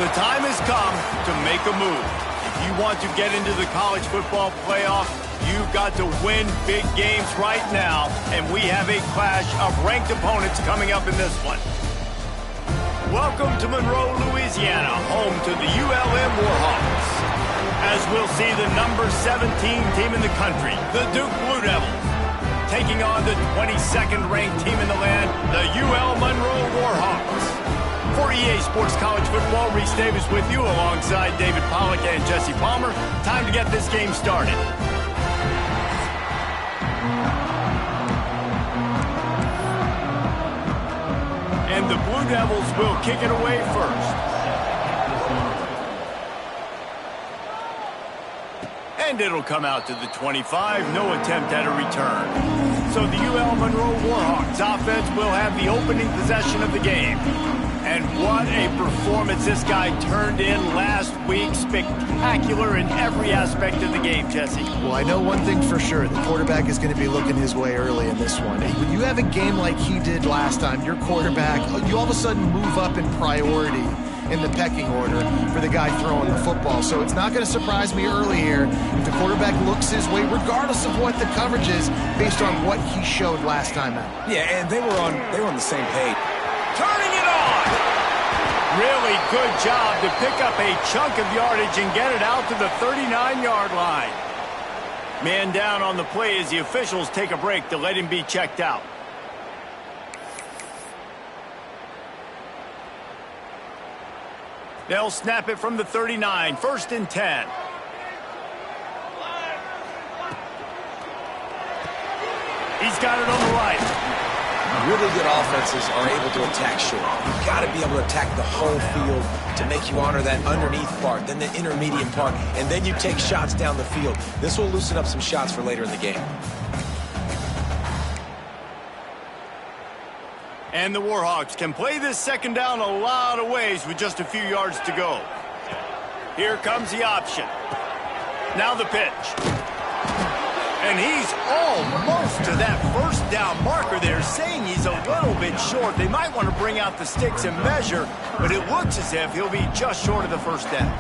The time has come to make a move. If you want to get into the college football playoff, you've got to win big games right now, and we have a clash of ranked opponents coming up in this one. Welcome to Monroe, Louisiana, home to the ULM Warhawks. As we'll see the number 17 team in the country, the Duke Blue Devils, taking on the 22nd ranked team in the land, the UL Monroe Warhawks. For EA Sports College Football, Reese Davis with you alongside David Pollack and Jesse Palmer. Time to get this game started. And the Blue Devils will kick it away first. And it'll come out to the 25. No attempt at a return. So the UL Monroe Warhawks offense will have the opening possession of the game. And what a performance this guy turned in last week. Spectacular in every aspect of the game, Jesse. Well, I know one thing for sure. The quarterback is going to be looking his way early in this one. When you have a game like he did last time, your quarterback, you all of a sudden move up in priority in the pecking order for the guy throwing the football. So it's not going to surprise me early here if the quarterback looks his way, regardless of what the coverage is, based on what he showed last time out. Yeah, and they were on the same page. Turning it on! Really good job to pick up a chunk of yardage and get it out to the 39-yard line. Man down on the play as the officials take a break to let him be checked out. They'll snap it from the 39, 1st and 10. He's got it on the right. Really good offenses are able to attack short. You've got to be able to attack the whole field to make you honor that underneath part, then the intermediate part, and then you take shots down the field. This will loosen up some shots for later in the game. And the Warhawks can play this second down a lot of ways with just a few yards to go. Here comes the option. Now the pitch. And he's almost to that first down marker there, saying he's a little bit short. They might want to bring out the sticks and measure, but it looks as if he'll be just short of the first down.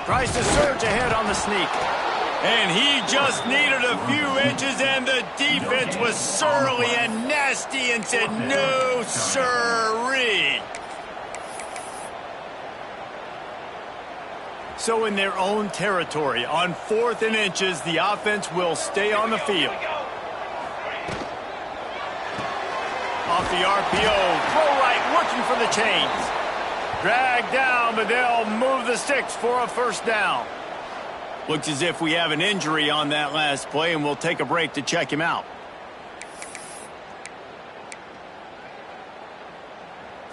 Tries to surge ahead on the sneak. And he just needed a few inches, and the defense was surly and nasty and said, no, sirree. So in their own territory, on 4th and inches, the offense will stay on the field. Off the RPO, throw right, looking for the chains. Dragged down, but they'll move the sticks for a first down. Looks as if we have an injury on that last play, and we'll take a break to check him out.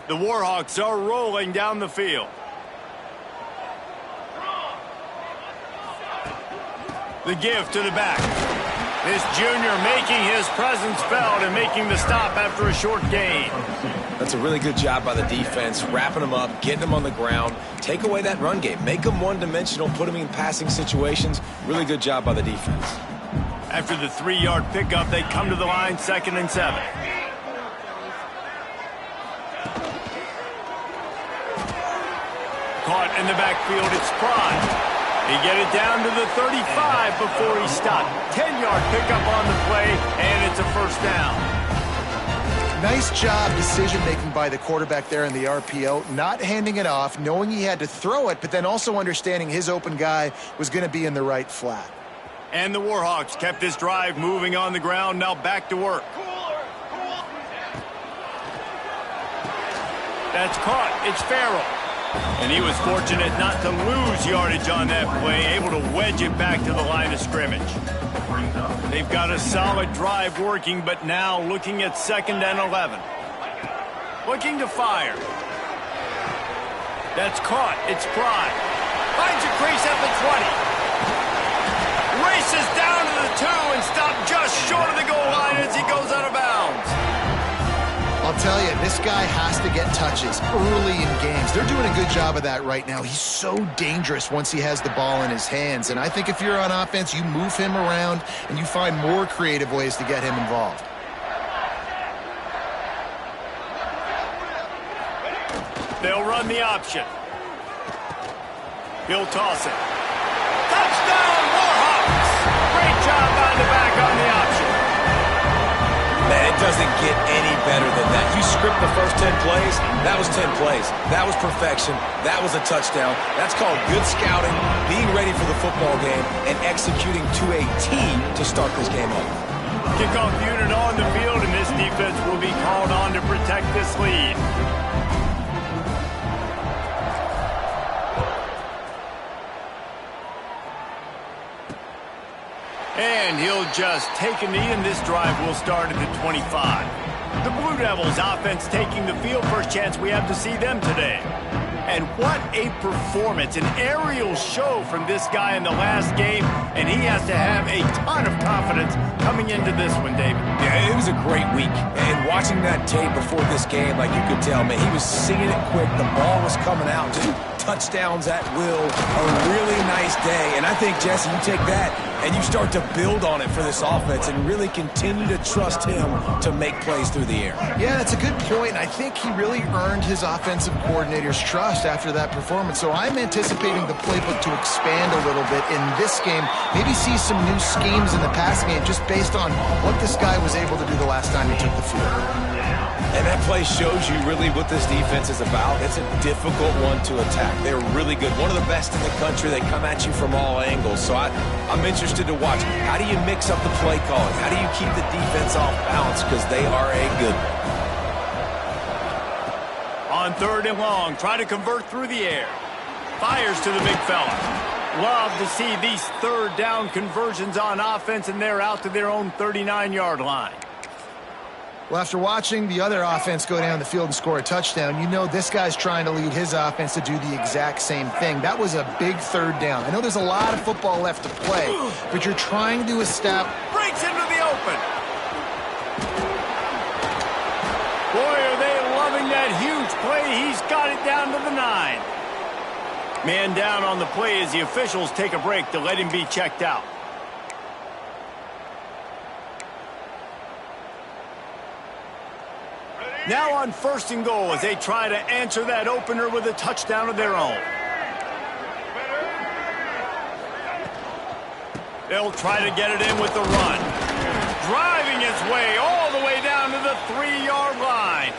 The Warhawks are rolling down the field. The give to the back. This junior making his presence felt and making the stop after a short gain. That's a really good job by the defense, wrapping them up, getting them on the ground. Take away that run game. Make them one-dimensional, put them in passing situations. Really good job by the defense. After the 3-yard pickup, they come to the line, 2nd and 7. Caught in the backfield, it's Prime. He get it down to the 35 before he stopped. 10-yard pickup on the play, and it's a first down. Nice job decision-making by the quarterback there in the RPO, not handing it off, knowing he had to throw it, but then also understanding his open guy was going to be in the right flat. And the Warhawks kept this drive moving on the ground, now back to work. That's caught. It's Farrell. And he was fortunate not to lose yardage on that play, able to wedge it back to the line of scrimmage. They've got a solid drive working, but now looking at 2nd and 11. Looking to fire. That's caught. It's Prime. Finds a crease at the 20. Races down to the 2 and stopped just short of the goal line as he goes out of bounds. I'll tell you, this guy has to get touches early in games. They're doing a good job of that right now. He's so dangerous once he has the ball in his hands. And I think if you're on offense, you move him around and you find more creative ways to get him involved. They'll run the option. He'll toss it. Touchdown, Warhawks! Great job by the back on the option. Man, it doesn't get any better than that. You script the first 10 plays, that was 10 plays. That was perfection. That was a touchdown. That's called good scouting, being ready for the football game, and executing to a T to start this game off. Kickoff unit on the field, and this defense will be called on to protect this lead. And he'll just take a knee, and this drive will start at the 25. The Blue Devils offense taking the field. First chance we have to see them today. And what a performance, an aerial show from this guy in the last game, and he has to have a ton of confidence coming into this one, David. Yeah, it was a great week, and watching that tape before this game, like you could tell, man, he was singing it quick, the ball was coming out, just touchdowns at will, a really nice day, and I think, Jesse, you take that and you start to build on it for this offense and really continue to trust him to make plays through the air. Yeah, that's a good point. I think he really earned his offensive coordinator's trust after that performance. So I'm anticipating the playbook to expand a little bit in this game. Maybe see some new schemes in the passing game just based on what this guy was able to do the last time he took the field. And that play shows you really what this defense is about. It's a difficult one to attack. They're really good. One of the best in the country. They come at you from all angles. So I'm interested to watch. How do you mix up the play calling? How do you keep the defense off balance? Because they are a good one. On 3rd and long, try to convert through the air. Fires to the big fella. Love to see these 3rd down conversions on offense, and they're out to their own 39-yard line. Well, after watching the other offense go down the field and score a touchdown, you know this guy's trying to lead his offense to do the exact same thing. That was a big 3rd down. I know there's a lot of football left to play, but you're trying to establish... Breaks into the open. Boy, are they loving that huge play. He's got it down to the 9. Man down on the play as the officials take a break to let him be checked out. Now on 1st and goal as they try to answer that opener with a touchdown of their own. They'll try to get it in with the run. Driving his way all the way down to the 3-yard line.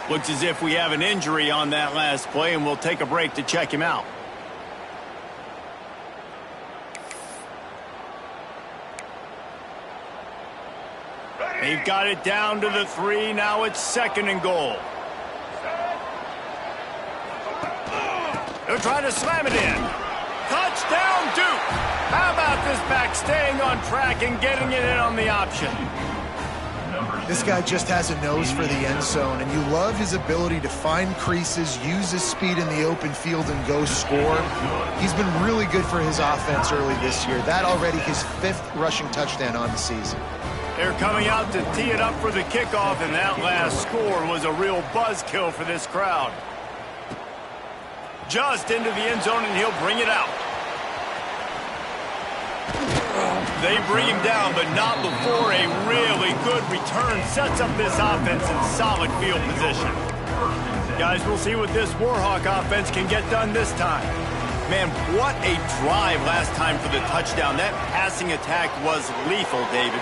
Looks as if we have an injury on that last play, and we'll take a break to check him out. They've got it down to the 3. Now it's 2nd and goal. They'll try to slam it in. Touchdown, Duke. How about this back staying on track and getting it in on the option? This guy just has a nose for the end zone, and you love his ability to find creases, use his speed in the open field, and go score. He's been really good for his offense early this year. That already his 5th rushing touchdown on the season. They're coming out to tee it up for the kickoff, and that last score was a real buzzkill for this crowd. Just into the end zone, and he'll bring it out. They bring him down, but not before a really good return sets up this offense in solid field position. Guys, we'll see what this Warhawk offense can get done this time. Man, what a drive last time for the touchdown. That passing attack was lethal, David.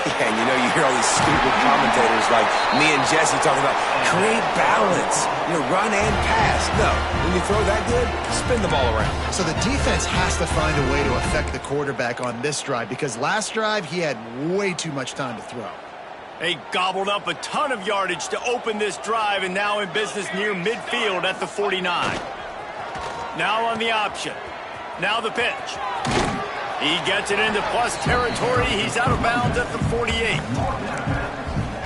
Yeah, and you know, you hear all these stupid commentators like me and Jesse talking about create balance, run and pass. No, when you throw that good, spin the ball around. So the defense has to find a way to affect the quarterback on this drive, because last drive he had way too much time to throw. They gobbled up a ton of yardage to open this drive, and now in business near midfield at the 49. Now on the option. Now the pitch. He gets it into plus territory. He's out of bounds at the 48.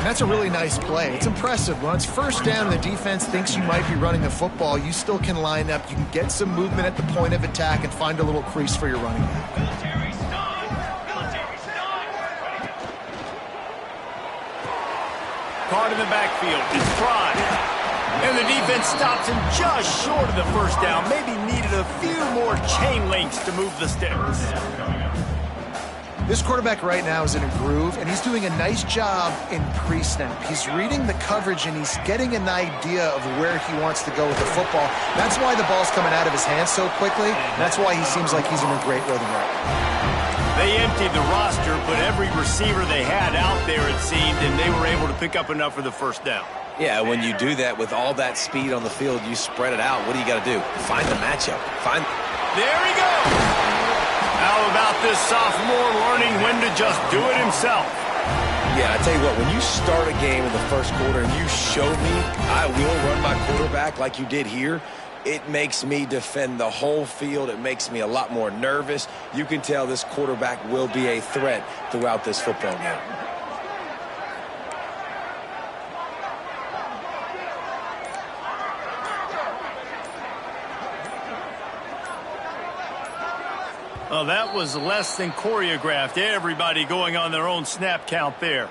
And that's a really nice play. It's impressive. When it's 1st down and the defense thinks you might be running the football, you still can line up. You can get some movement at the point of attack and find a little crease for your running back. Caught in the backfield. It's Fry. And the defense stops him just short of the 1st down. Maybe needed a few more chain links to move the sticks. This quarterback right now is in a groove, and he's doing a nice job in pre-snap. He's reading the coverage, and he's getting an idea of where he wants to go with the football. That's why the ball's coming out of his hands so quickly. That's why he seems like he's in a great rhythm right now. They emptied the roster, put every receiver they had out there, it seemed, and they were able to pick up enough for the first down. Yeah, when you do that with all that speed on the field, you spread it out. What do you got to do? Find the matchup. There he goes! How about this sophomore learning when to just do it himself? Yeah, I tell you what, when you start a game in the first quarter and you show me I will run my quarterback like you did here, it makes me defend the whole field. It makes me a lot more nervous. You can tell this quarterback will be a threat throughout this football game. Well, that was less than choreographed. Everybody going on their own snap count there.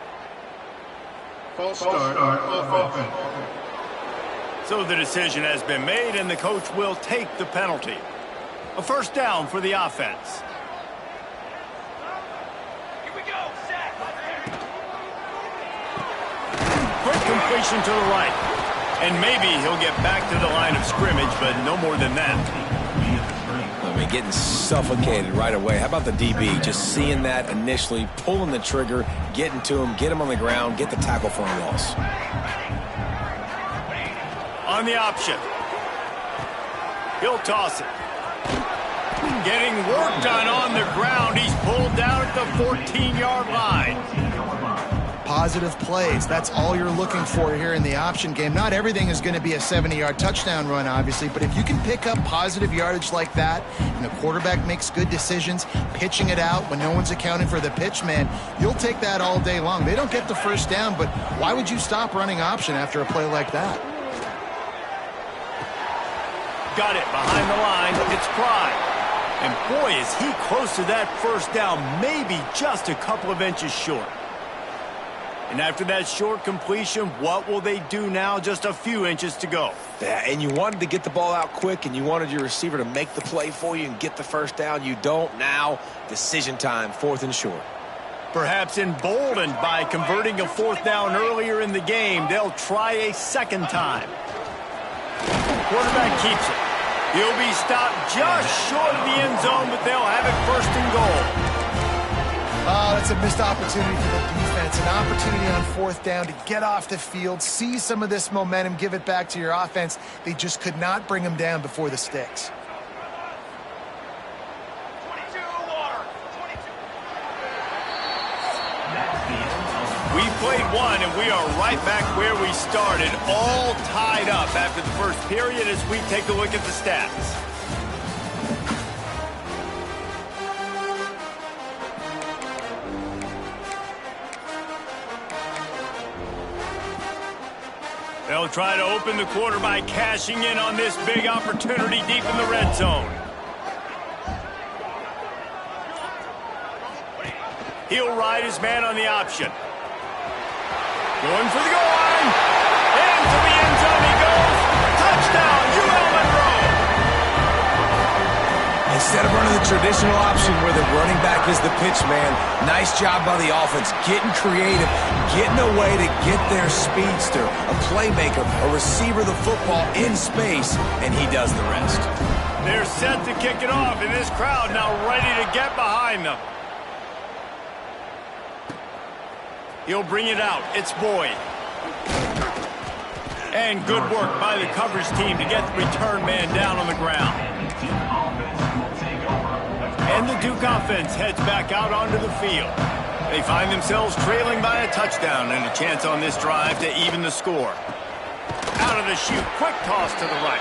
False start on offense. So the decision has been made, and the coach will take the penalty. A first down for the offense. Here we go, set. Quick completion to the right. And maybe he'll get back to the line of scrimmage, but no more than that. I mean, getting suffocated right away. How about the DB? Just seeing that initially, pulling the trigger, getting to him, get him on the ground, get the tackle for a loss. On the option. He'll toss it. Getting work done on the ground. He's pulled down at the 14-yard line. Positive plays. That's all you're looking for here in the option game. Not everything is going to be a 70-yard touchdown run, obviously, but if you can pick up positive yardage like that and the quarterback makes good decisions, pitching it out when no one's accounting for the pitch man, you'll take that all day long. They don't get the first down, but why would you stop running option after a play like that? Got it behind the line. It's Pride. And boy, is he close to that first down, maybe just a couple of inches short. And after that short completion, what will they do now? Just a few inches to go. Yeah, and you wanted to get the ball out quick, and you wanted your receiver to make the play for you and get the first down. You don't now. Decision time, 4th and short. Perhaps emboldened by converting a 4th down earlier in the game, they'll try a second time. Quarterback keeps it. He'll be stopped just short of the end zone, but they'll have it 1st and goal. Oh, that's a missed opportunity for the defense. An opportunity on 4th down to get off the field, see some of this momentum, give it back to your offense. They just could not bring them down before the sticks. 22, water. 22. We played one, and we are right back where we started, all tied up after the first period as we take a look at the stats. They'll try to open the quarter by cashing in on this big opportunity deep in the red zone. He'll ride his man on the option. Going for the goal line. Into the end zone he goes. Touchdown, ULM Duke. Instead of running the traditional option where the running back is the pitch man, nice job by the offense, getting creative, getting a way to get their speedster, a playmaker, a receiver the football in space, and he does the rest. They're set to kick it off, and this crowd now ready to get behind them. He'll bring it out. It's Boyd. And good work by the coverage team to get the return man down on the ground. And the Duke offense heads back out onto the field. They find themselves trailing by a touchdown and a chance on this drive to even the score. Out of the chute, quick toss to the right.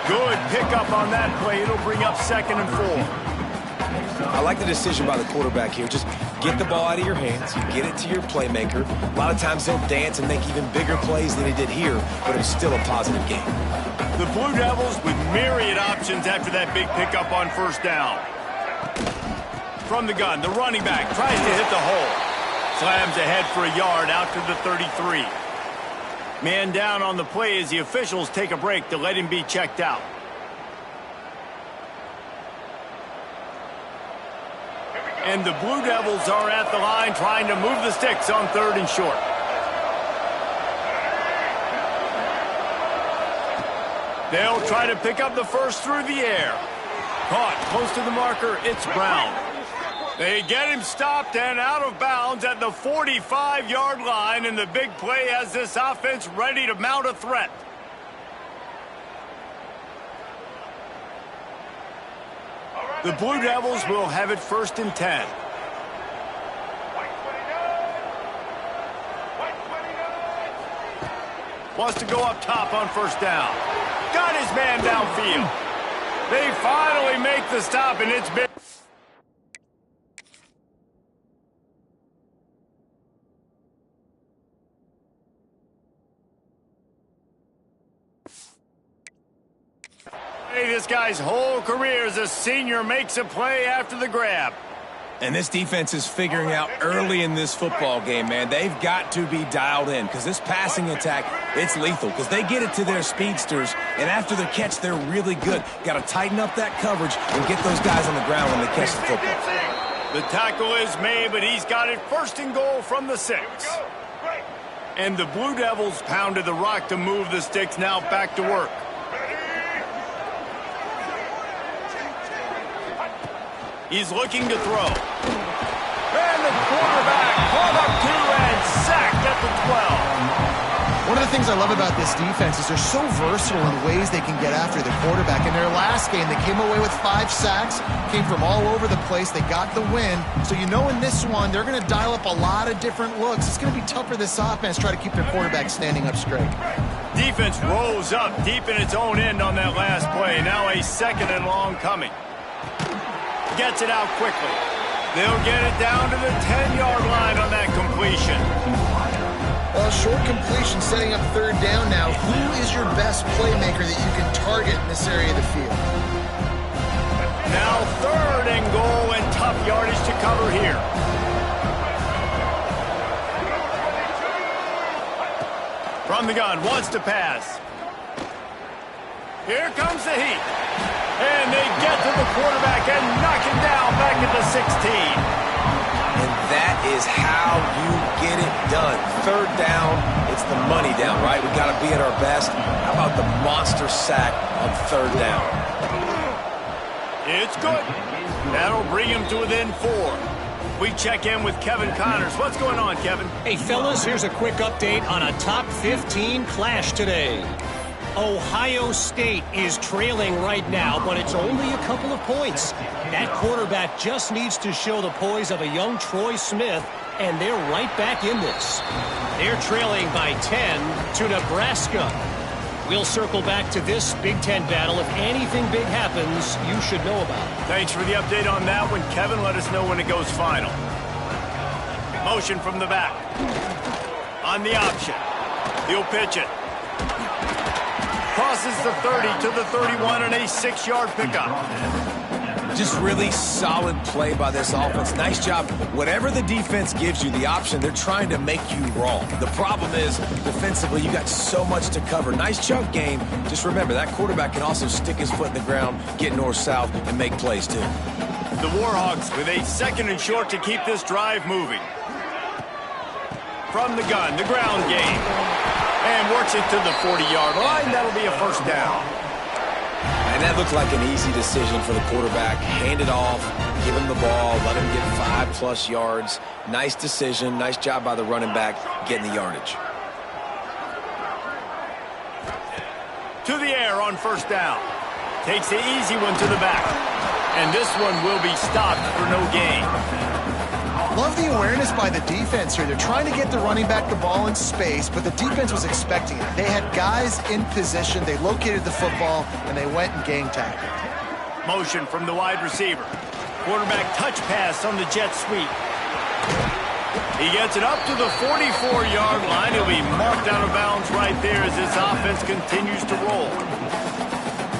Good pickup on that play. It'll bring up 2nd and 4. I like the decision by the quarterback here. Just get the ball out of your hands, get it to your playmaker. A lot of times he'll dance and make even bigger plays than he did here, but it was still a positive game. The Blue Devils with myriad options after that big pickup on 1st down. From the gun, the running back tries to hit the hole. Slams ahead for a yard out to the 33. Man down on the play as the officials take a break to let him be checked out. And the Blue Devils are at the line trying to move the sticks on 3rd and short. They'll try to pick up the first through the air. Caught close to the marker, it's Brown. They get him stopped and out of bounds at the 45-yard line, and the big play has this offense ready to mount a threat. The Blue Devils will have it 1st and 10. Wants to go up top on 1st down. Got his man downfield. They finally make the stop, and it's big. This guy's whole career as a senior makes a play after the grab. And this defense is figuring out early in this football game, man. They've got to be dialed in because this passing attack, it's lethal because they get it to their speedsters, and after the catch, they're really good. Got to tighten up that coverage and get those guys on the ground when they catch the football. The tackle is made, but he's got it 1st and goal from the 6. And the Blue Devils pounded the rock to move the sticks, now back to work. He's looking to throw. And the quarterback pulled up 2 and sacked at the 12. One of the things I love about this defense is they're so versatile in ways they can get after the quarterback. In their last game, they came away with 5 sacks, came from all over the place. They got the win. So you know in this one, they're going to dial up a lot of different looks. It's going to be tough for this offense to try to keep their quarterback standing up straight. Defense rose up deep in its own end on that last play. Now a 2nd and long coming. Gets it out quickly. They'll get it down to the 10-yard line on that completion. Well, short completion setting up 3rd down now. Who is your best playmaker that you can target in this area of the field? Now 3rd and goal and tough yardage to cover here. From the gun, wants to pass. Here comes the heat. And they get to the quarterback and knock him down back at the 16. And that is how you get it done. 3rd down, it's the money down, right? We got to be at our best. How about the monster sack on 3rd down? It's good. That'll bring him to within 4. We check in with Kevin Connors. What's going on, Kevin? Hey, fellas, here's a quick update on a top 15 clash today. Ohio State is trailing right now, but it's only a couple of points. That quarterback just needs to show the poise of a young Troy Smith, and they're right back in this. They're trailing by 10 to Nebraska. We'll circle back to this Big Ten battle. If anything big happens, you should know about it. Thanks for the update on that one, Kevin. Let us know when it goes final. Motion from the back. On the option. He'll pitch it. Crosses the 30 to the 31 and a 6-yard pickup. Just really solid play by this offense. Nice job. Whatever the defense gives you, the option, they're trying to make you wrong. The problem is, defensively, you got so much to cover. Nice chunk game. Just remember, that quarterback can also stick his foot in the ground, get north-south, and make plays, too. The Warhawks with a 2nd and short to keep this drive moving. From the gun, the ground game. And works it to the 40-yard line. That'll be a 1st down. And that looked like an easy decision for the quarterback. Hand it off, give him the ball, let him get 5+ yards. Nice decision. Nice job by the running back getting the yardage. To the air on 1st down. Takes the easy one to the back. And this one will be stopped for no gain. Love the awareness by the defense here. They're trying to get the running back the ball in space, but the defense was expecting it. They had guys in position. They located the football, and they went and gang tackled. Motion from the wide receiver. Quarterback touch pass on the jet sweep. He gets it up to the 44-yard line. He'll be marked out of bounds right there as this offense continues to roll.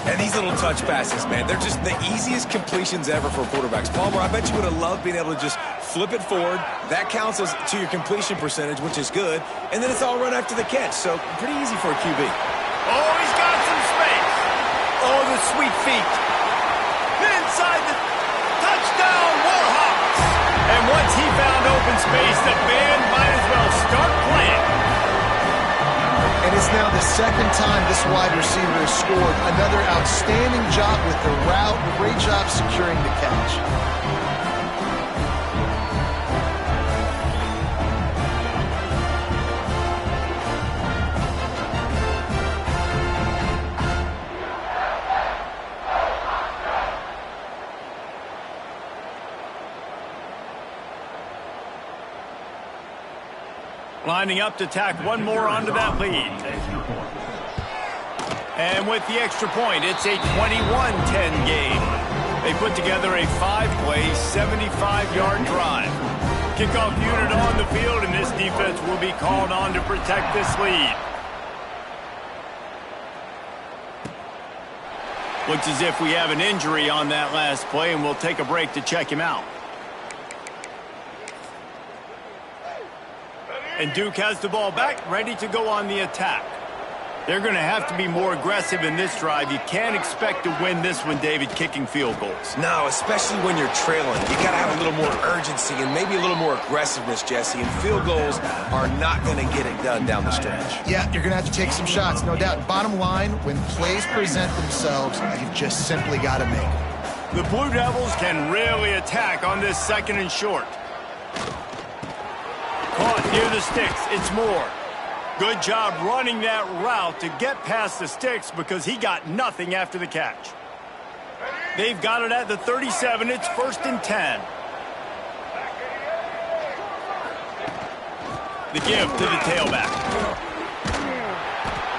And these little touch passes, man, they're just the easiest completions ever for quarterbacks. Palmer, I bet you would have loved being able to just flip it forward. That counts as to your completion percentage, which is good. And then it's all run after the catch, so pretty easy for a QB. Oh, he's got some space. Oh, the sweet feet. Inside the touchdown, Warhawks. And once he found open space, the band might as well start playing. And it's now the second time this wide receiver has scored. Another outstanding job with the route. Great job securing the catch. Lining up to tack one more onto that lead. And with the extra point, it's a 21-10 game. They put together a 5-play, 75-yard drive. Kickoff unit on the field, and this defense will be called on to protect this lead. Looks as if we have an injury on that last play, and we'll take a break to check him out. And Duke has the ball back, ready to go on the attack. They're going to have to be more aggressive in this drive. You can't expect to win this one, David, kicking field goals. No, especially when you're trailing. You got to have a little more urgency and maybe a little more aggressiveness, Jesse. And field goals are not going to get it done down the stretch. Yeah, you're going to have to take some shots, no doubt. Bottom line, when plays present themselves, you've just simply got to make them. The Blue Devils can really attack on this second and short. Caught near the sticks. It's Moore. Good job running that route to get past the sticks because he got nothing after the catch. They've got it at the 37. It's 1st and 10. The give to the tailback.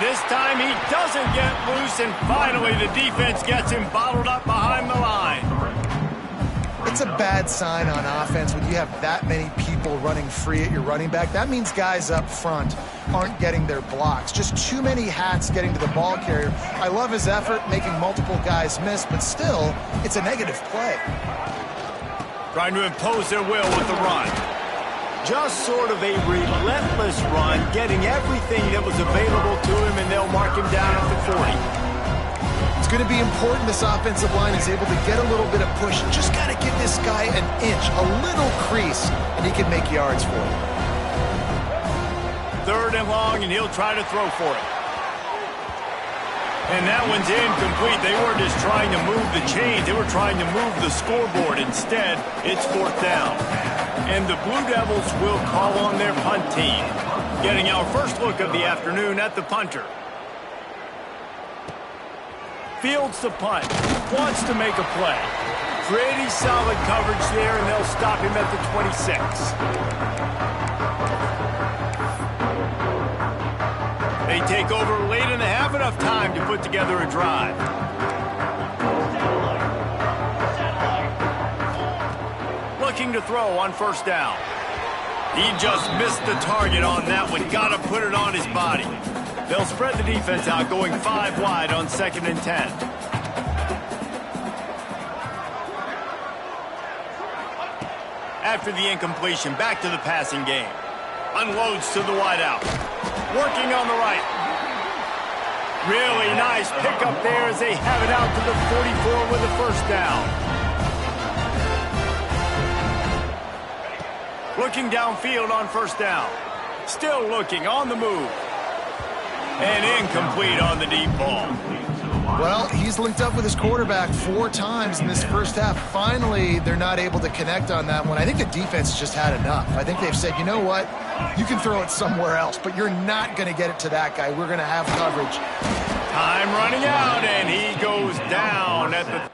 This time he doesn't get loose, and finally the defense gets him bottled up behind the line. It's a bad sign on offense when you have that many people running free at your running back. That means guys up front aren't getting their blocks. Just too many hats getting to the ball carrier. I love his effort, making multiple guys miss, but still, it's a negative play. Trying to impose their will with the run. Just sort of a relentless run, getting everything that was available to him, and they'll mark him down at the 40. It's going to be important this offensive line is able to get a little bit of push. Just got to give this guy an inch, a little crease, and he can make yards for it. 3rd and long, and he'll try to throw for it. And that one's incomplete. They weren't just trying to move the chains. They were trying to move the scoreboard. Instead, it's 4th down. And the Blue Devils will call on their punt team. Getting our first look of the afternoon at the punter. Fields the punt, wants to make a play. Pretty solid coverage there, and they'll stop him at the 26. They take over late in the half, enough time to put together a drive. Looking to throw on 1st down. He just missed the target on that one. Got to put it on his body. They'll spread the defense out, going 5 wide on 2nd and 10. After the incompletion, back to the passing game. Unloads to the wideout. Working on the right. Really nice pickup there as they have it out to the 44 with a 1st down. Looking downfield on 1st down. Still looking on the move. And incomplete on the deep ball. Well, he's linked up with his quarterback 4 times in this first half. Finally, they're not able to connect on that one. I think the defense just had enough. I think they've said, you know what? You can throw it somewhere else, but you're not going to get it to that guy. We're going to have coverage. Time running out, and he goes down at the...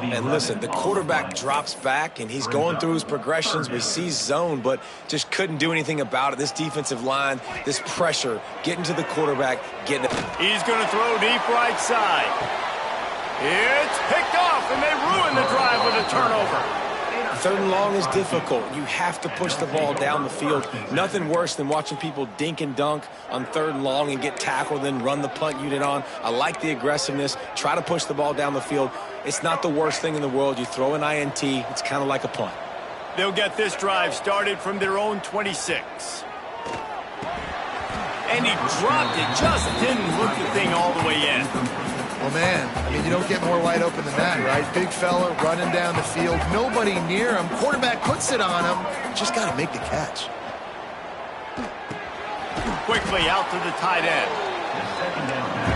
And listen, the quarterback drops back, and he's going through his progressions. We see zone, but just couldn't do anything about it. This defensive line, this pressure, getting to the quarterback, getting it. He's going to throw deep right side. It's picked off, and they ruin the drive with a turnover. 3rd and long is difficult. You have to push the ball down the field. Nothing worse than watching people dink and dunk on 3rd and long and get tackled, then run the punt unit on. I like the aggressiveness. Try to push the ball down the field. It's not the worst thing in the world. You throw an INT, it's kind of like a punt. They'll get this drive started from their own 26. And he dropped it, just didn't hook the thing all the way in. Well, man, I mean, you don't get more wide open than that, right? Big fella running down the field, nobody near him. Quarterback puts it on him. Just got to make the catch. Quickly out to the tight end.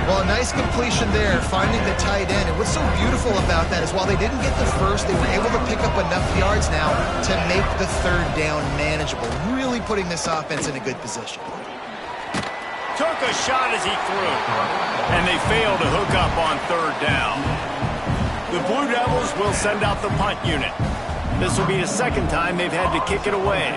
Well, a nice completion there, finding the tight end. And what's so beautiful about that is while they didn't get the first, they were able to pick up enough yards now to make the 3rd down manageable, really putting this offense in a good position. Took a shot as he threw, and they failed to hook up on 3rd down. The Blue Devils will send out the punt unit. This will be the 2nd time they've had to kick it away.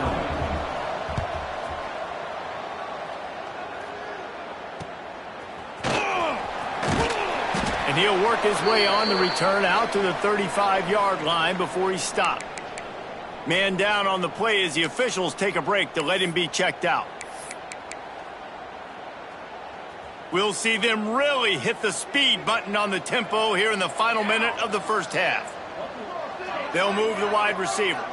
And he'll work his way on the return out to the 35-yard line before he's stopped. Man down on the play as the officials take a break to let him be checked out. We'll see them really hit the speed button on the tempo here in the final minute of the 1st half. They'll move the wide receiver.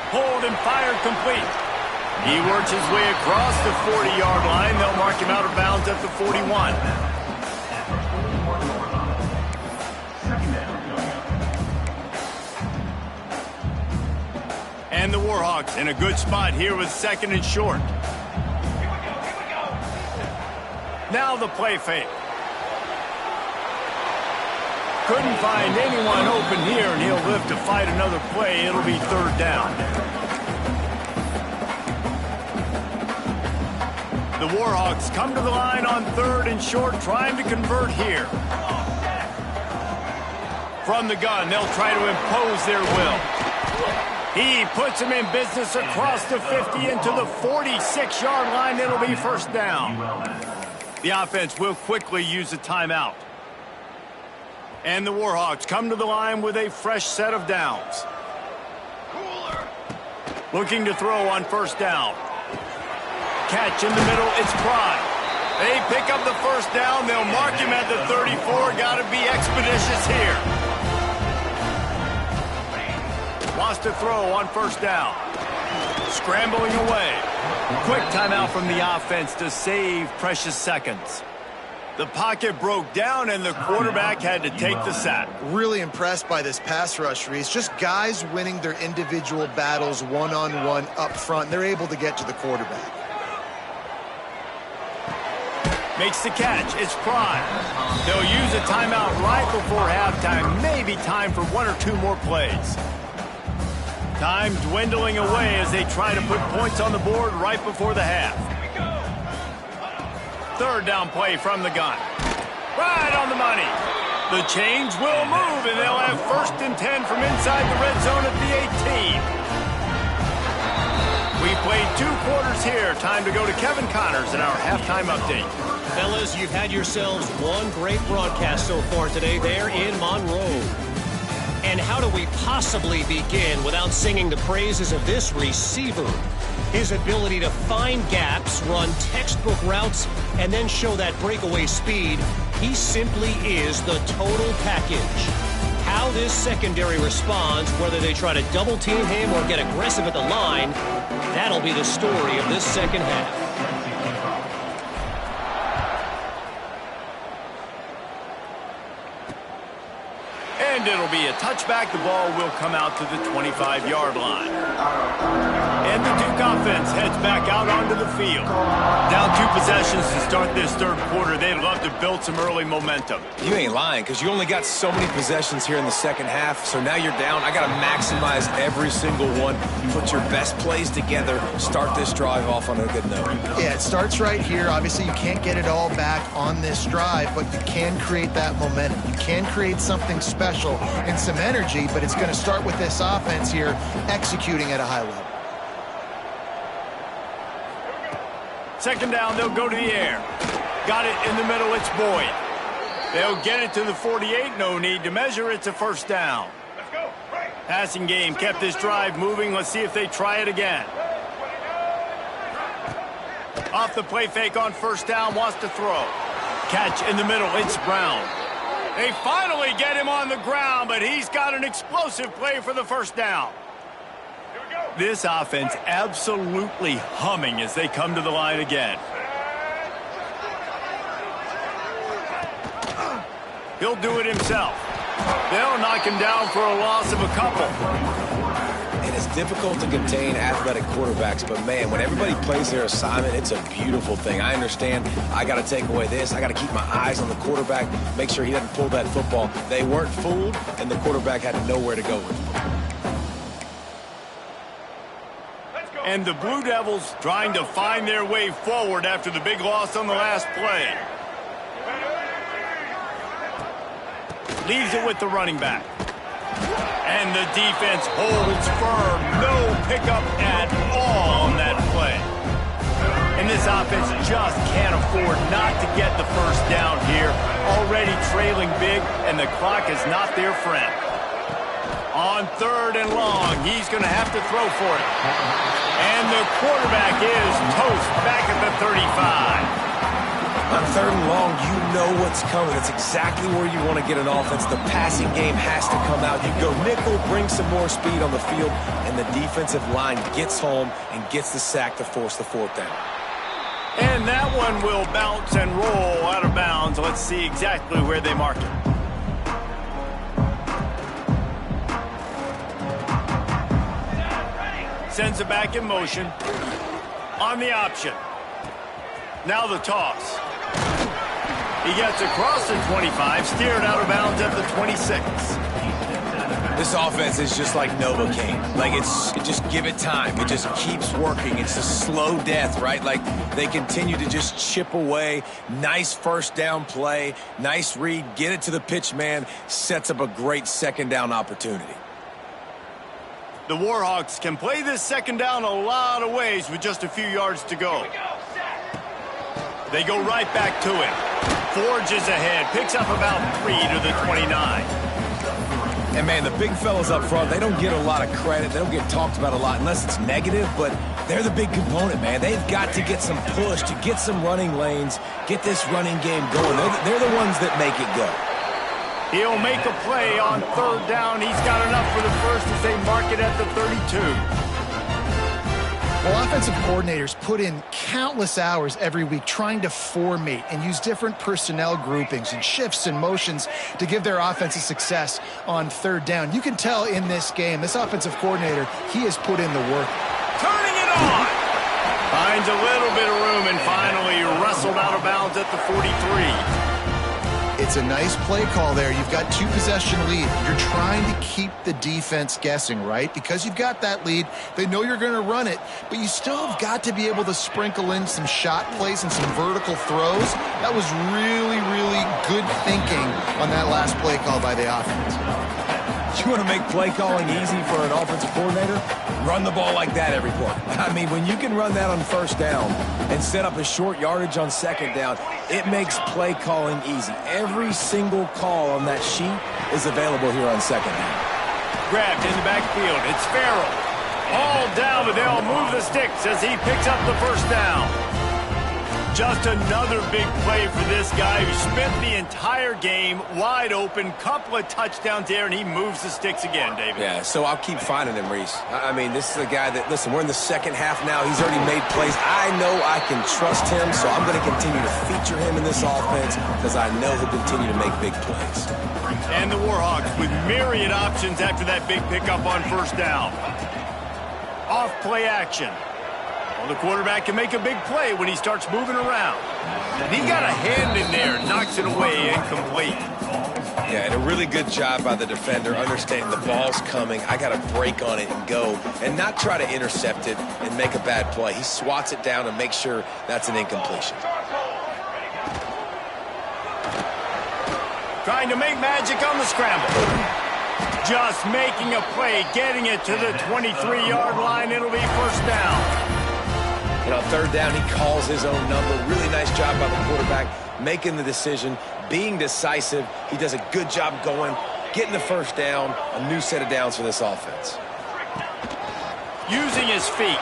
Hold and fired complete. He works his way across the 40-yard line. They'll mark him out of bounds at the 41. And the Warhawks in a good spot here with 2nd and short. Now the play fake. Couldn't find anyone open here, and he'll live to fight another play. It'll be 3rd down. The Warhawks come to the line on 3rd and short, trying to convert here. From the gun, they'll try to impose their will. He puts him in business across the 50 into the 46-yard line. It'll be 1st down. The offense will quickly use a timeout. And the Warhawks come to the line with a fresh set of downs. Looking to throw on 1st down. Catch in the middle, it's Pride. They pick up the 1st down. They'll mark him at the 34. Got to be expeditious here. Wants to throw on 1st down. Scrambling away. Quick timeout from the offense to save precious seconds. The pocket broke down, and the quarterback had to take the sack. Really impressed by this pass rush, Reese. Just guys winning their individual battles one-on-one up front. They're able to get to the quarterback. Makes the catch. It's Prime. They'll use a timeout right before halftime. Maybe time for 1 or 2 more plays. Time dwindling away as they try to put points on the board right before the half. 3rd down play from the gun. Right on the money. The chains will move, and they'll have 1st and 10 from inside the red zone at the 18. We played 2 quarters here. Time to go to Kevin Connors in our halftime update. Fellas, you've had yourselves one great broadcast so far today there in Monroe. And how do we possibly begin without singing the praises of this receiver? His ability to find gaps, run textbook routes, and then show that breakaway speed. He simply is the total package. How this secondary responds, whether they try to double team him or get aggressive at the line, that'll be the story of this 2nd half. And it'll be a touchback. The ball will come out to the 25-yard line. And the Duke offense heads back out onto the field. Down 2 possessions to start this third quarter. They'd love to build some early momentum. You ain't lying, because you only got so many possessions here in the second half, so now you're down. I got to maximize every single one. Put your best plays together. Start this drive off on a good note. Yeah, it starts right here. Obviously, you can't get it all back on this drive, but you can create that momentum. You can create something special and some energy, but it's going to start with this offense here executing at a high level. Second down, they'll go to the air. Got it in the middle, it's Boyd. They'll get it to the 48, no need to measure, it's a first down. Let's go. Right. Passing game kept this drive moving. Let's see if they try it again. Off the play fake on first down, wants to throw. Catch in the middle, it's Brown. They finally get him on the ground, but he's got an explosive play for the first down. This offense absolutely humming as they come to the line again. He'll do it himself. They'll knock him down for a loss of a couple. And it's difficult to contain athletic quarterbacks, but man, when everybody plays their assignment, it's a beautiful thing. I understand I got to take away this. I got to keep my eyes on the quarterback, make sure he doesn't pull that football. They weren't fooled, and the quarterback had nowhere to go with it. And the Blue Devils trying to find their way forward after the big loss on the last play. Leaves it with the running back. And the defense holds firm. No pickup at all on that play. And this offense just can't afford not to get the first down here. Already trailing big, and the clock is not their friend. On third and long, he's going to have to throw for it. And the quarterback is toast back at the 35. On third and long, you know what's coming. It's exactly where you want to get an offense. The passing game has to come out. You go nickel, bring some more speed on the field, and the defensive line gets home and gets the sack to force the fourth down. And that one will bounce and roll out of bounds. Let's see exactly where they mark it. Sends it back in motion. On the option. Now the toss. He gets across the 25, steered out of bounds at the 26. This offense is just like Novocaine. Like, just give it time. It just keeps working. It's a slow death, right? Like, they continue to just chip away. Nice first down play. Nice read. Get it to the pitch man. Sets up a great second down opportunity. The Warhawks can play this second down a lot of ways with just a few yards to go. They go right back to it. Forges ahead, picks up about 3 to the 29. And, man, the big fellas up front, they don't get a lot of credit. They don't get talked about a lot unless it's negative, but they're the big component, man. They've got to get some push, to get some running lanes, get this running game going. They're the ones that make it go. He'll make a play on third down. He's got enough for the first as they mark it at the 32. Well, offensive coordinators put in countless hours every week trying to formate and use different personnel groupings and shifts and motions to give their offensive success on third down. You can tell in this game, this offensive coordinator, he has put in the work. Turning it on! Finds a little bit of room and finally wrestled out of bounds at the 43. It's a nice play call there. You've got 2-possession lead. You're trying to keep the defense guessing, right? Because you've got that lead. They know you're going to run it, but you still have got to be able to sprinkle in some shot plays and some vertical throws. That was really, really good thinking on that last play call by the offense. You want to make play calling easy for an offensive coordinator? Run the ball like that every play. I mean, when you can run that on first down and set up a short yardage on second down, it makes play calling easy. Every single call on that sheet is available here on second down. Grabbed in the backfield. It's Farrell. All down, but they'll move the sticks as he picks up the first down. Just another big play for this guy who spent the entire game wide open, couple of touchdowns there, and he moves the sticks again, David. Yeah, so I'll keep finding him, Reese. I mean, this is a guy that, listen, we're in the second half now. He's already made plays. I know I can trust him, so I'm going to continue to feature him in this offense because I know he'll continue to make big plays. And the Warhawks with myriad options after that big pickup on first down. Off play action. Well, the quarterback can make a big play when he starts moving around. And he got a hand in there, knocks it away, incomplete. Yeah, and a really good job by the defender understanding the ball's coming. I got to break on it and go and not try to intercept it and make a bad play. He swats it down and makes sure that's an incompletion. Trying to make magic on the scramble. Just making a play, getting it to the 23-yard line. It'll be first down. And on third down, he calls his own number. Really nice job by the quarterback making the decision, being decisive. He does a good job going, getting the first down, a new set of downs for this offense. Using his feet.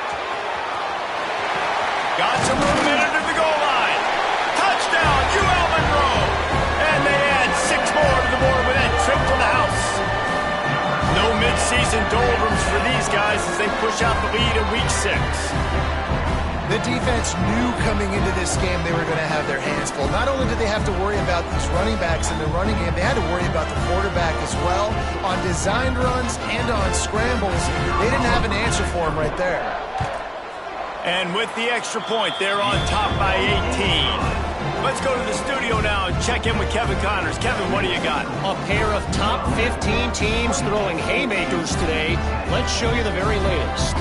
Got some room in under the goal line. Touchdown, ULM Duke. And they add 6 more to the board with that trip to the house. No midseason doldrums for these guys as they push out the lead in week 6. The defense knew coming into this game they were going to have their hands full. Not only did they have to worry about these running backs in the running game, they had to worry about the quarterback as well. On designed runs and on scrambles, they didn't have an answer for him right there. And with the extra point, they're on top by 18. Let's go to the studio now and check in with Kevin Connors. Kevin, what do you got? A pair of top 15 teams throwing haymakers today. Let's show you the very latest.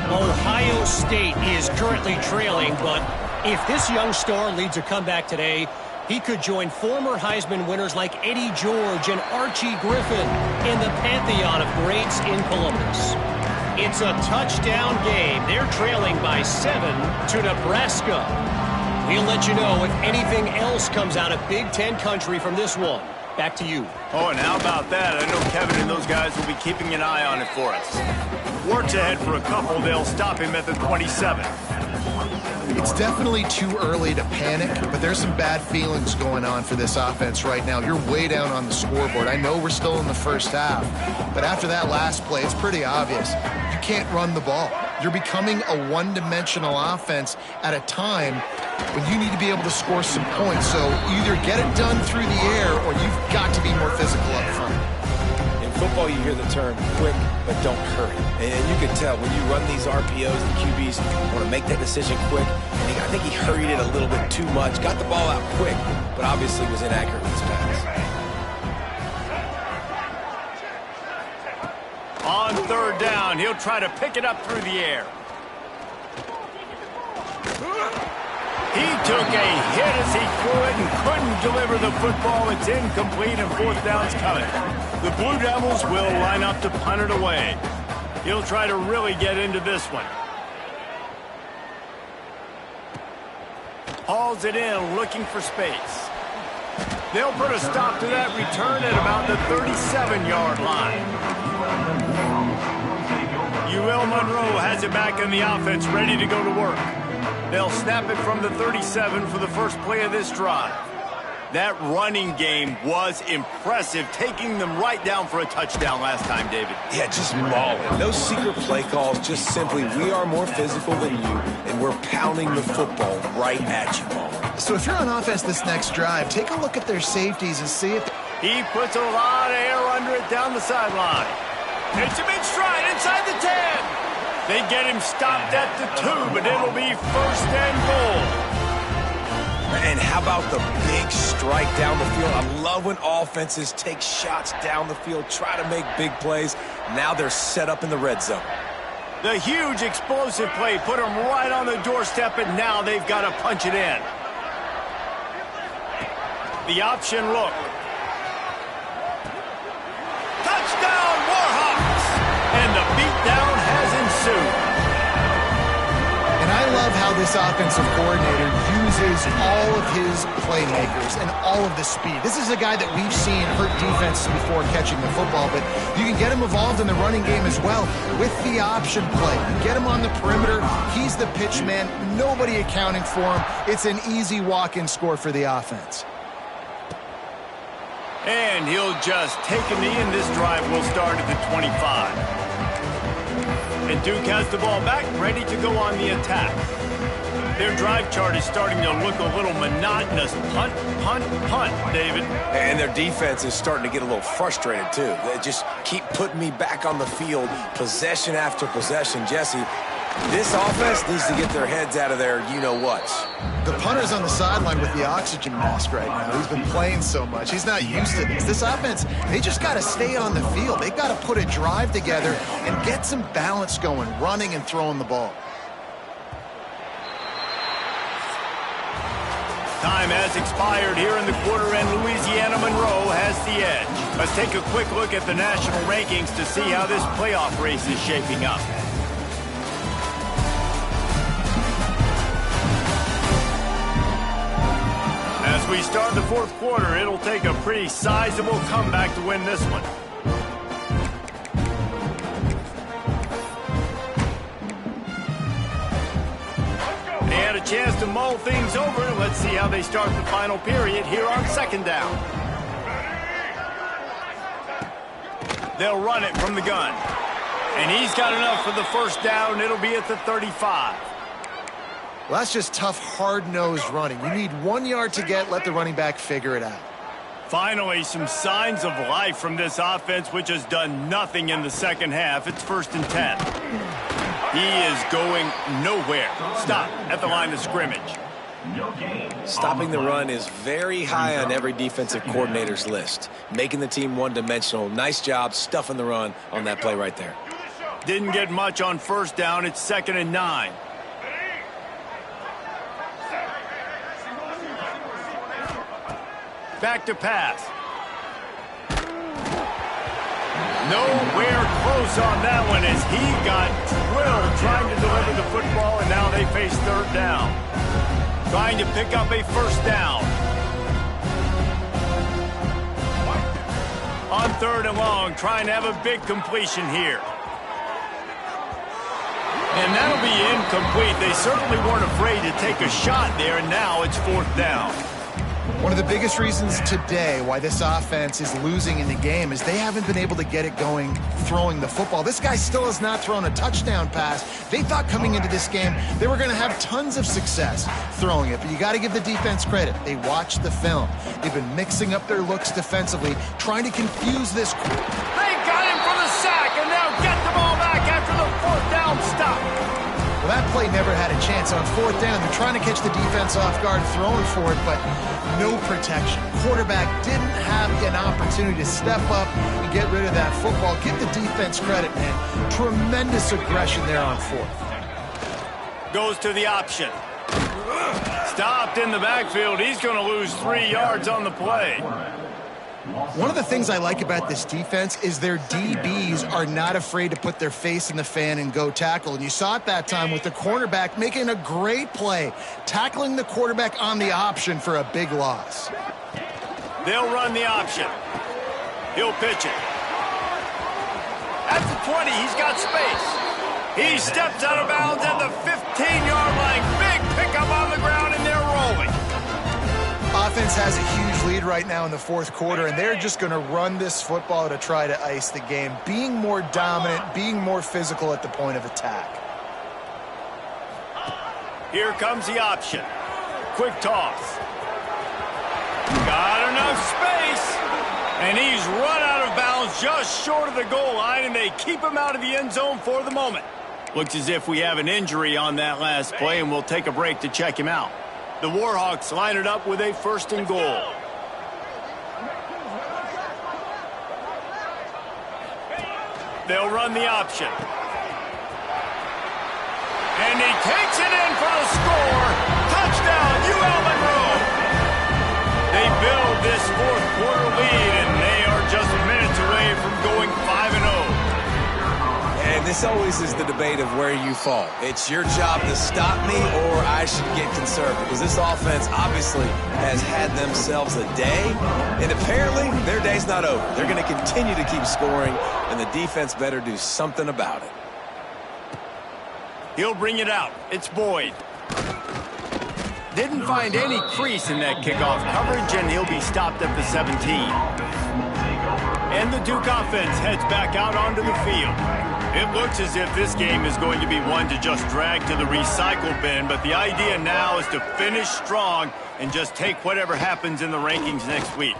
Ohio State is currently trailing, but if this young star leads a comeback today, he could join former Heisman winners like Eddie George and Archie Griffin in the pantheon of greats in Columbus. It's a touchdown game. They're trailing by 7 to Nebraska. We'll let you know if anything else comes out of Big Ten country from this one. Back to you. Oh, and how about that? I know Kevin and those guys will be keeping an eye on it for us. Works ahead for a couple. They'll stop him at the 27. It's definitely too early to panic, but there's some bad feelings going on for this offense right now. You're way down on the scoreboard. I know we're still in the first half, but after that last play, it's pretty obvious. You can't run the ball. You're becoming a one-dimensional offense at a time when you need to be able to score some points. So either get it done through the air or you've got to be more physical up front. In football, you hear the term quick, but don't hurry. And you can tell when you run these RPOs, the QBs want to make that decision quick. And I think he hurried it a little bit too much, got the ball out quick, but obviously was inaccurate with his pass. On third down, he'll try to pick it up through the air. He took a hit as he threw it and couldn't deliver the football. It's incomplete and fourth down's coming. The Blue Devils will line up to punt it away. He'll try to really get into this one. Hauls it in, looking for space. They'll put a stop to that return at about the 37-yard line. UL Monroe has it back in the offense, ready to go to work. They'll snap it from the 37 for the first play of this drive. That running game was impressive, taking them right down for a touchdown last time, David. Yeah, just mauling. No secret play calls, just simply we are more physical than you, and we're pounding the football right at you, Ballmer. So if you're on offense this next drive, take a look at their safeties and see if... He puts a lot of air under it down the sideline. Takes him in stride inside the 10. They get him stopped at the 2, but it'll be first and goal. And how about the big strike down the field? I love when offenses take shots down the field, try to make big plays. Now they're set up in the red zone. The huge explosive play put them right on the doorstep, and now they've got to punch it in. The option look. Touchdown, Warhawks! And the beatdown has ensued. And I love how this offensive coordinator uses all of his playmakers and all of the speed. This is a guy that we've seen hurt defenses before catching the football, but you can get him involved in the running game as well with the option play. You get him on the perimeter. He's the pitch man. Nobody accounting for him. It's an easy walk-in score for the offense. And he'll just take a knee, and this drive will start at the 25. And Duke has the ball back, ready to go on the attack. Their drive chart is starting to look a little monotonous. Punt, punt, punt, David. And their defense is starting to get a little frustrated, too. They just keep putting me back on the field, possession after possession. Jesse, this offense needs to get their heads out of their you-know-whats. The punter's on the sideline with the oxygen mask right now. He's been playing so much. He's not used to this. This offense, they just got to stay on the field. They got to put a drive together and get some balance going, running and throwing the ball. Time has expired here in the quarter, and Louisiana Monroe has the edge. Let's take a quick look at the national rankings to see how this playoff race is shaping up. As we start the fourth quarter, it'll take a pretty sizable comeback to win this one. They had a chance to mull things over. Let's see how they start the final period here on second down. They'll run it from the gun. And he's got enough for the first down. It'll be at the 35. Well, that's just tough, hard-nosed running. You need 1 yard to get, let the running back figure it out. Finally, some signs of life from this offense, which has done nothing in the second half. It's 1st and 10. He is going nowhere. Stop at the line of scrimmage. Stopping the run is very high on every defensive coordinator's list. Making the team one-dimensional. Nice job stuffing the run on that play right there. Didn't get much on first down. It's 2nd and 9. Back to pass. Nowhere close on that one as he got drilled trying to deliver the football, and now they face third down. Trying to pick up a first down. On 3rd and long, trying to have a big completion here. And that'll be incomplete. They certainly weren't afraid to take a shot there, and now it's 4th down. One of the biggest reasons today why this offense is losing in the game is they haven't been able to get it going throwing the football. This guy still has not thrown a touchdown pass. They thought coming into this game they were going to have tons of success throwing it, but you got to give the defense credit. They watched the film. They've been mixing up their looks defensively, trying to confuse this. They got him for the sack, and now get the ball back after the 4th down stop. Well, that play never had a chance on 4th down. They're trying to catch the defense off guard, throwing for it, but no protection. Quarterback didn't have an opportunity to step up and get rid of that football. Give the defense credit, man. Tremendous aggression there on 4th. Goes to the option. Stopped in the backfield. He's going to lose 3 yards on the play. One of the things I like about this defense is their DBs are not afraid to put their face in the fan and go tackle. And you saw it that time with the cornerback making a great play, tackling the quarterback on the option for a big loss. They'll run the option. He'll pitch it. At the 20, he's got space. He steps out of bounds at the 15-yard line. Big pickup on the ground, and they're rolling. Offense has a huge lead right now in the 4th quarter, and they're just going to run this football to try to ice the game, being more dominant, being more physical at the point of attack. Here comes the option. Quick toss. Got enough space, and he's run out of bounds just short of the goal line, and they keep him out of the end zone for the moment. Looks as if we have an injury on that last play, and we'll take a break to check him out. The Warhawks line it up with a 1st and goal. They'll run the option. And he takes it in for the score. Touchdown, UL Monroe. They build this 4th quarter lead, and they are just minutes away from going 5-0. And this This always is the debate of where you fall. It's your job to stop me or I should get conservative, because this offense obviously has had themselves a day, and apparently their day's not over. They're going to continue to keep scoring, and the defense better do something about it. He'll bring it out. It's Boyd. Didn't find any crease in that kickoff coverage, and he'll be stopped at the 17. And the Duke offense heads back out onto the field. It looks as if this game is going to be one to just drag to the recycle bin, but the idea now is to finish strong and just take whatever happens in the rankings next week.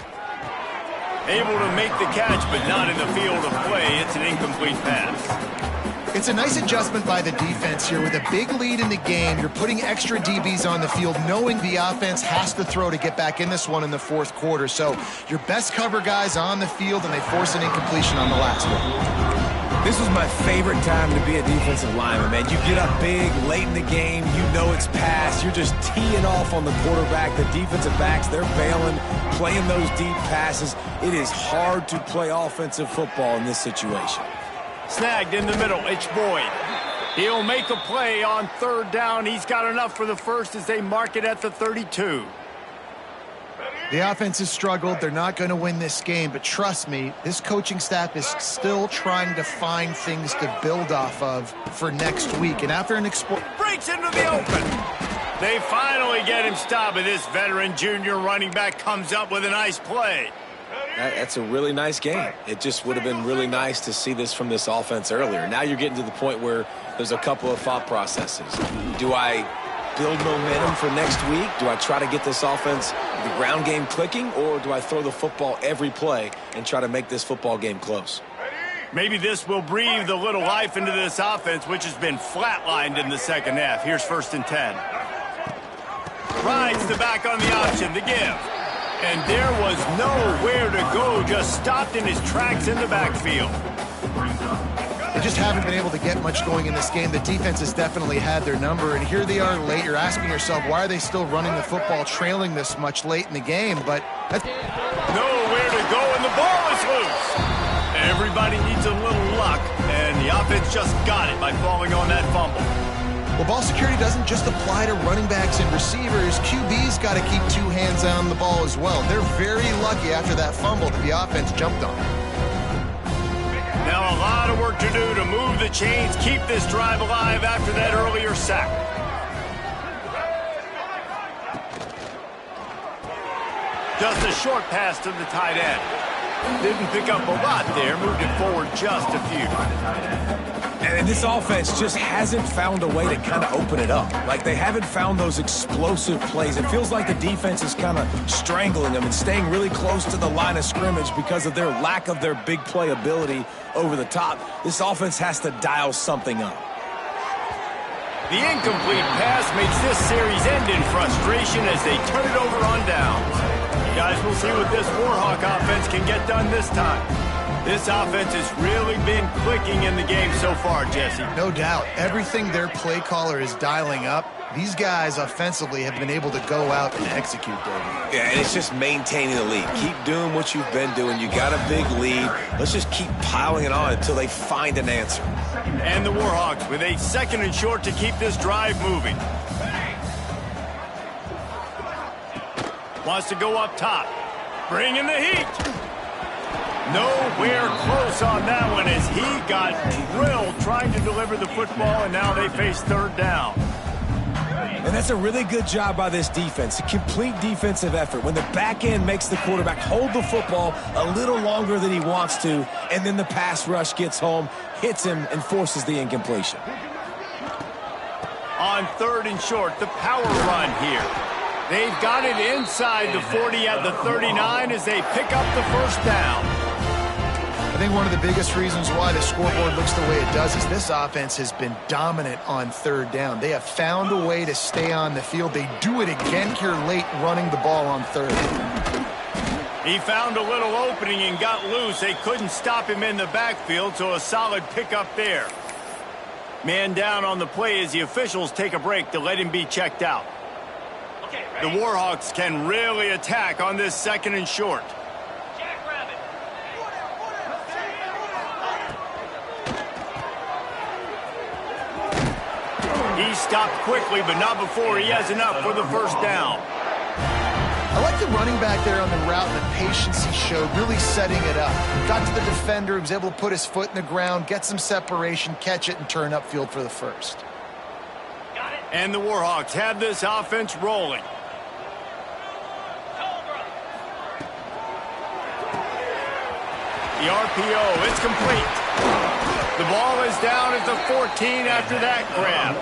Able to make the catch, but not in the field of play. It's an incomplete pass. It's a nice adjustment by the defense here. With a big lead in the game, you're putting extra DBs on the field, knowing the offense has to throw to get back in this one in the fourth quarter. So your best cover guys on the field, and they force an incompletion on the last one. This was my favorite time to be a defensive lineman, man. You get up big, late in the game, you know it's past. You're just teeing off on the quarterback. The defensive backs, they're bailing, playing those deep passes. It is hard to play offensive football in this situation. Snagged in the middle, it's Boyd. He'll make a play on third down. He's got enough for the first as they mark it at the 32. The offense has struggled. They're not going to win this game, but trust me, this coaching staff is still trying to find things to build off of for next week. And after an breaks into the open. They finally get him stopped, and this veteran junior running back comes up with a nice play. That's a really nice game. It just would have been really nice to see this from this offense earlier. Now you're getting to the point where there's a couple of thought processes. Do I build momentum for next week? Do I try to get this offense, the ground game clicking, or do I throw the football every play and try to make this football game close? Maybe this will breathe a little life into this offense, which has been flatlined in the second half. Here's 1st and 10. Rides the back on the option, the give. And there was nowhere to go, just stopped in his tracks in the backfield. They just haven't been able to get much going in this game. The defense has definitely had their number, and here they are late. You're asking yourself, why are they still running the football, trailing this much late in the game? But that's nowhere to go, and the ball is loose. Everybody needs a little luck, and the offense just got it by falling on that fumble. Well, ball security doesn't just apply to running backs and receivers. QB's got to keep two hands on the ball as well. They're very lucky after that fumble that the offense jumped on. Now a lot of work to do to move the chains, keep this drive alive after that earlier sack. Just a short pass to the tight end. Didn't pick up a lot there, moved it forward just a few. And this offense just hasn't found a way to kind of open it up. Like, they haven't found those explosive plays. It feels like the defense is kind of strangling them and staying really close to the line of scrimmage because of their lack of their big play ability over the top. This offense has to dial something up. The incomplete pass makes this series end in frustration as they turn it over on downs. Guys, we'll see what this Warhawk offense can get done this time. This offense has really been clicking in the game so far, Jesse. No doubt. Everything their play caller is dialing up, these guys offensively have been able to go out and execute, David. Yeah, and it's just maintaining the lead. Keep doing what you've been doing. You got a big lead. Let's just keep piling it on until they find an answer. And the Warhawks with a 2nd and short to keep this drive moving. Wants to go up top. Bring in the heat. Nowhere close on that one as he got drilled trying to deliver the football, and now they face 3rd down. And that's a really good job by this defense, a complete defensive effort. When the back end makes the quarterback hold the football a little longer than he wants to, and then the pass rush gets home, hits him, and forces the incompletion. On 3rd and short, the power run here. They've got it inside the 40 at the 39 as they pick up the 1st down. I think one of the biggest reasons why the scoreboard looks the way it does is this offense has been dominant on 3rd down. They have found a way to stay on the field. They do it again here late, running the ball on 3rd. He found a little opening and got loose. They couldn't stop him in the backfield, so a solid pickup there. Man down on the play as the officials take a break to let him be checked out. The Warhawks can really attack on this 2nd and short. He stopped quickly, but not before he has enough for the first down. I like the running back there on the route and the patience he showed, really setting it up. Got to the defender, he was able to put his foot in the ground, get some separation, catch it, and turn upfield for the first. And the Warhawks have this offense rolling. The RPO, it's complete. The ball is down at the 14 after that grab.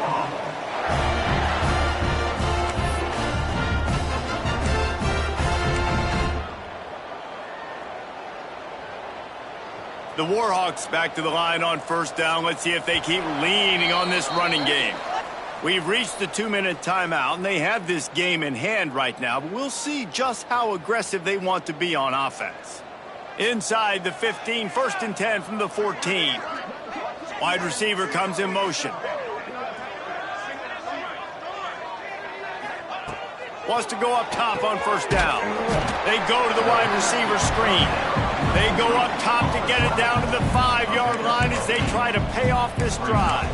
The Warhawks back to the line on first down. Let's see if they keep leaning on this running game. We've reached the 2-minute timeout, and they have this game in hand right now, but we'll see just how aggressive they want to be on offense. Inside the 15, 1st and 10 from the 14. Wide receiver comes in motion. Wants to go up top on first down. They go to the wide receiver screen. They go up top to get it down to the 5-yard line as they try to pay off this drive.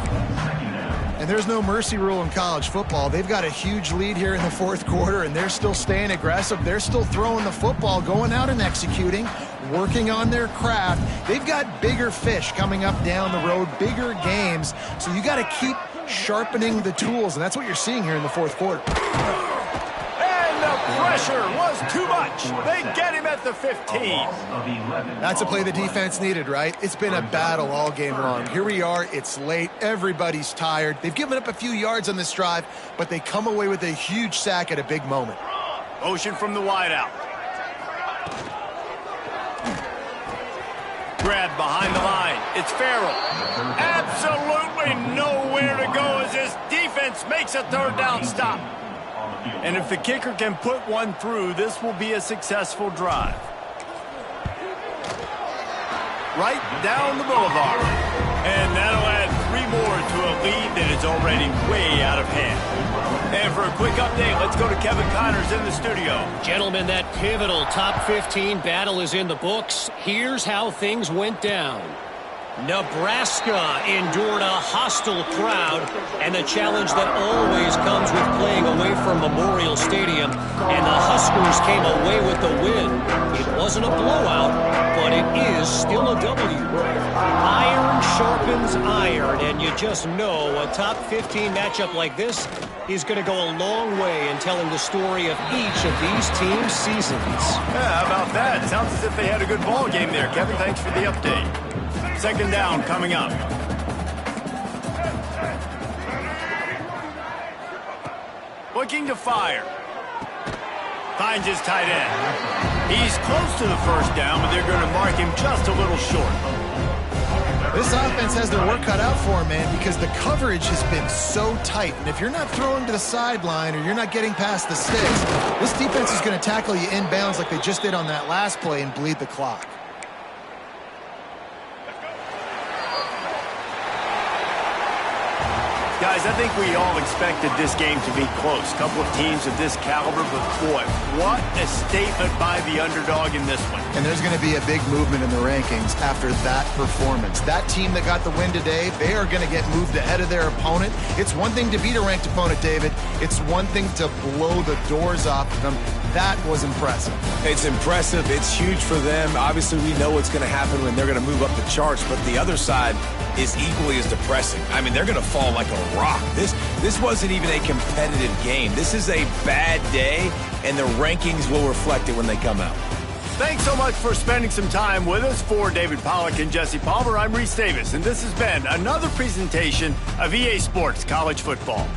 And there's no mercy rule in college football. They've got a huge lead here in the fourth quarter, and they're still staying aggressive. They're still throwing the football, going out and executing, working on their craft. They've got bigger fish coming up down the road, bigger games. So you got to keep sharpening the tools, and that's what you're seeing here in the fourth quarter. The pressure was too much. They get him at the 15. That's a play the defense needed, right? It's been a battle all game long. Here we are. It's late. Everybody's tired. They've given up a few yards on this drive, but they come away with a huge sack at a big moment. Motion from the wideout. Grab behind the line. It's Farrell. Absolutely nowhere to go as this defense makes a third down stop. And if the kicker can put one through, this will be a successful drive. Right down the boulevard. And that'll add 3 more to a lead that is already way out of hand. And for a quick update, let's go to Kevin Connors in the studio. Gentlemen, that pivotal top 15 battle is in the books. Here's how things went down. Nebraska endured a hostile crowd and the challenge that always comes with playing away from Memorial Stadium, and the Huskers came away with the win. It wasn't a blowout, but it is still a W. Iron sharpens iron, and you just know a top 15 matchup like this is going to go a long way in telling the story of each of these teams' seasons. Yeah, how about that? Sounds as if they had a good ball game there. Kevin, thanks for the update. Second down coming up. Looking to fire. Finds his tight end. He's close to the first down, but they're going to mark him just a little short. This offense has their work cut out for them, man, because the coverage has been so tight. And if you're not throwing to the sideline or you're not getting past the sticks, this defense is going to tackle you inbounds like they just did on that last play and bleed the clock. Guys, I think we all expected this game to be close. A couple of teams of this caliber, but boy, what a statement by the underdog in this one. And there's going to be a big movement in the rankings after that performance. That team that got the win today, they are going to get moved ahead of their opponent. It's one thing to beat a ranked opponent, David. It's one thing to blow the doors off of them. That was impressive. It's impressive. It's huge for them. Obviously, we know what's going to happen when they're going to move up the charts, but the other side is equally as depressing. I mean, they're going to fall like a rock. This wasn't even a competitive game. This is a bad day, and the rankings will reflect it when they come out. Thanks so much for spending some time with us. For David Pollack and Jesse Palmer, I'm Reese Davis, and this has been another presentation of EA Sports College Football.